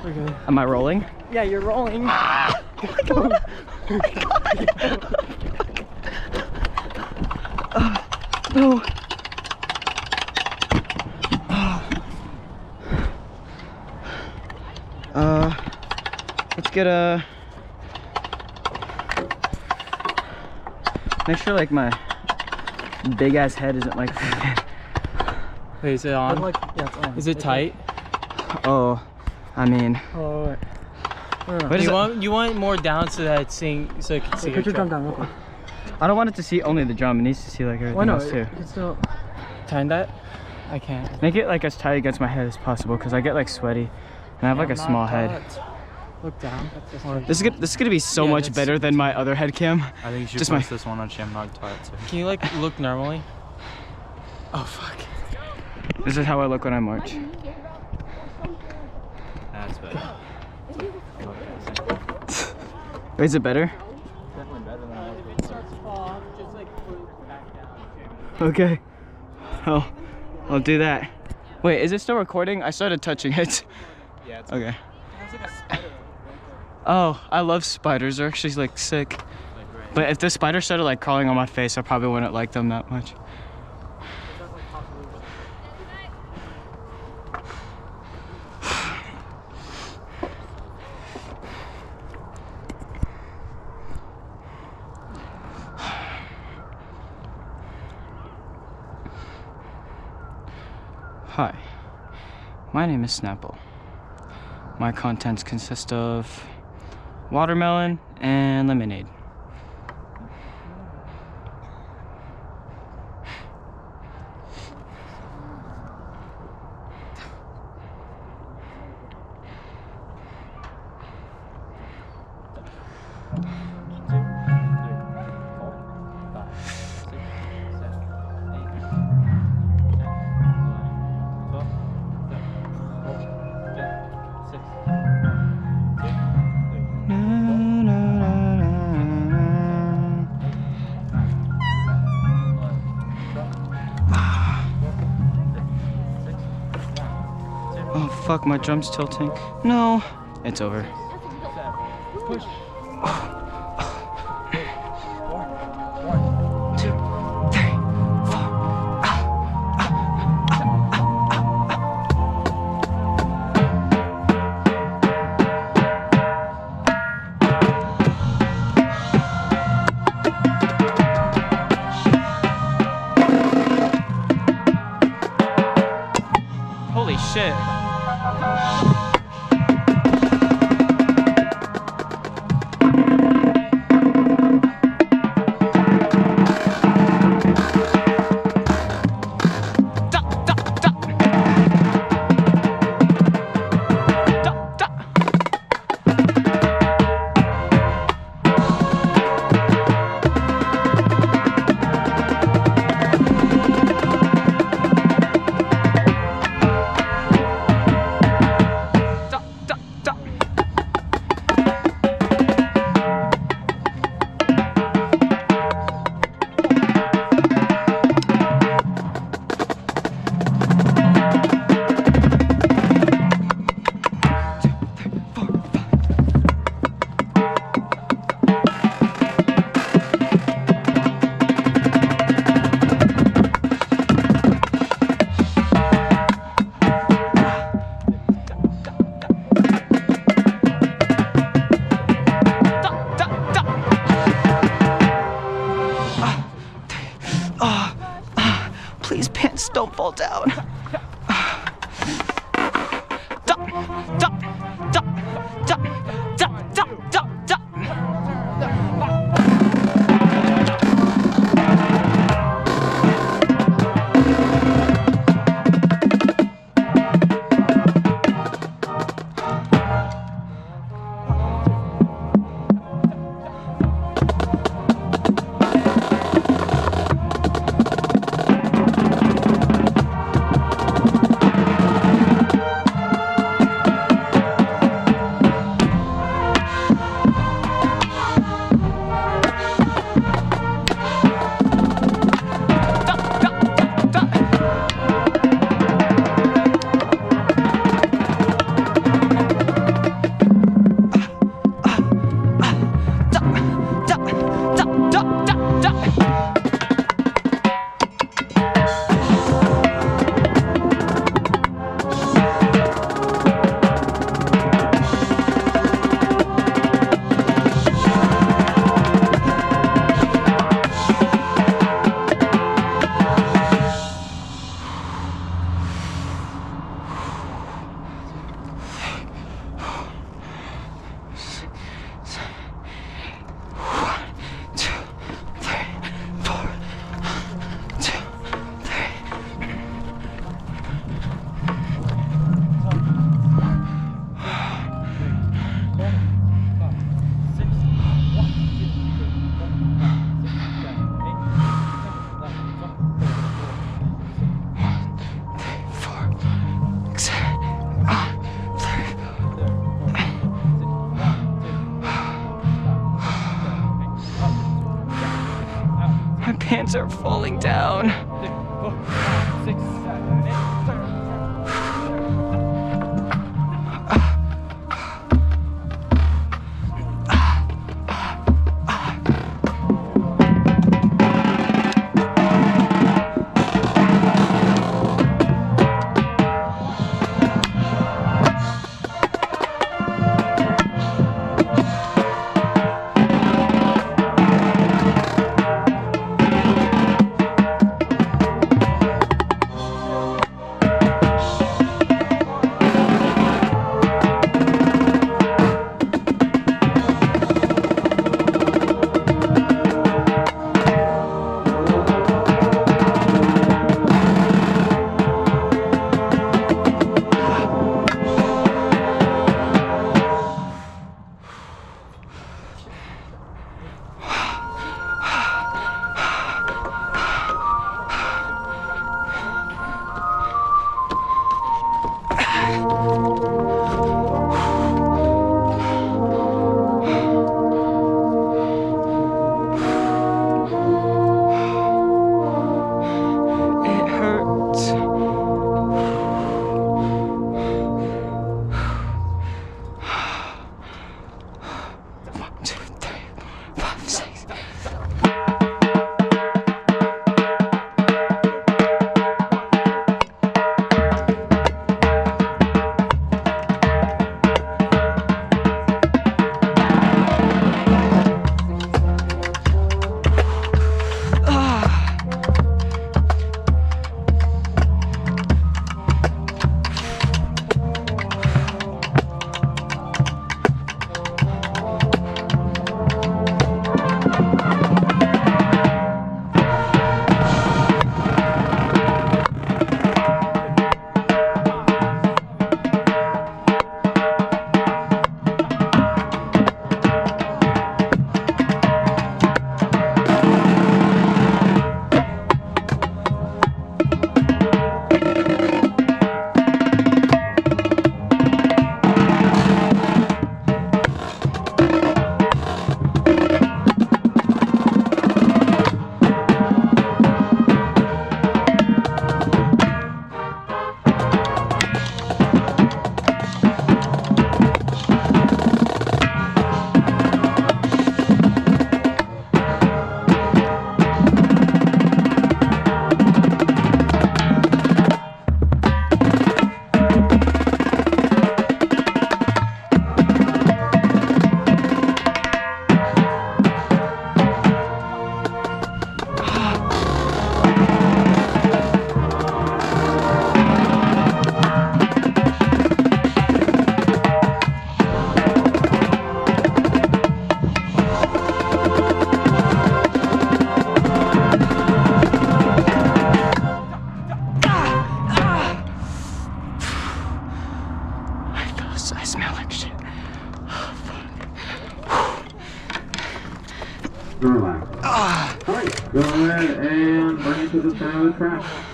Okay. Am I rolling? Yeah, you're rolling. Oh my god! Oh my god! No! Let's get a... Make sure like my big ass head isn't like... Wait, is it on? Like, yeah, it's on. Is it tight? Oh, I mean... Oh, wait. What is You want more down so that it's seeing, so it can see Put your your drum down real quick. I don't want it to see only the drum, it needs to see like everything Why not? else too. You can still... Time that? I can't. Make it like as tight against my head as possible because I get like sweaty and I have like a small head. Look down. This is gonna be so much better than my other head cam. I think you should Just post this one on Shamrock Tot. Can you like look normally? Oh fuck. This is how I look when I march. That's better. Wait, is it better? Definitely better than I If it starts to fall off, just like put it back down. Okay. Oh, I'll do that. Wait, is it still recording? I started touching it. Yeah, it's Okay. Oh, I love spiders. They're actually like sick. like right. But if the spider started like crawling on my face, I probably wouldn't like them that much. Hi, my name is Snapple. My contents consist of watermelon and lemonade. Oh fuck, my drum's tilting. No, it's over. Push. 1, 2, 3, 4. Holy shit. Please, pants don't fall down. Boats are falling down. 6, 7, 8, It hurts. 1, 2, 3, 4, 5, 6. I smell like shit. Relax. Alright, go ahead and bring it to the center of the track.